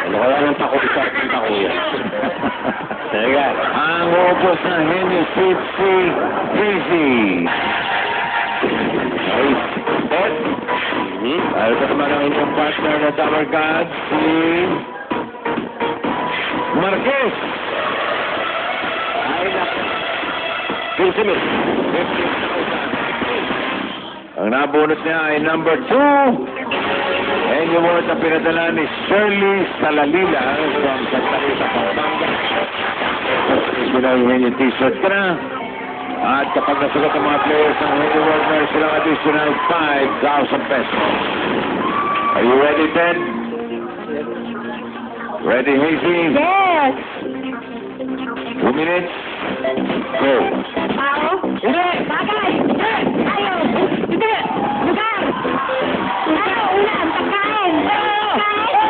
Wala nang tako-isa ng tako yan. Teka, ang upos ng Henry Street si Casey. Ay, set. Ay, ito naman ang inyong partner na Tower God, si Marquez. Ay, naku. 15 minutes. 15,000. Ang nabunot niya ay number 2. And yung words na pinadala ni Shirley Salalila from Santa Rita, Pampanga. Sinahin yung t-shirt ka na. At kapag nasulat ang mga players ng Henry World, meron silang additional 5,000 pesos. Are you ready, Ted? Ready, Hazy? Yes! 2 minutes. Go. Tao? Hindi! Bagay! Hindi! Ayaw! Hindi! Lugar! Ayaw! Ulan! Pagkain! Pagkain!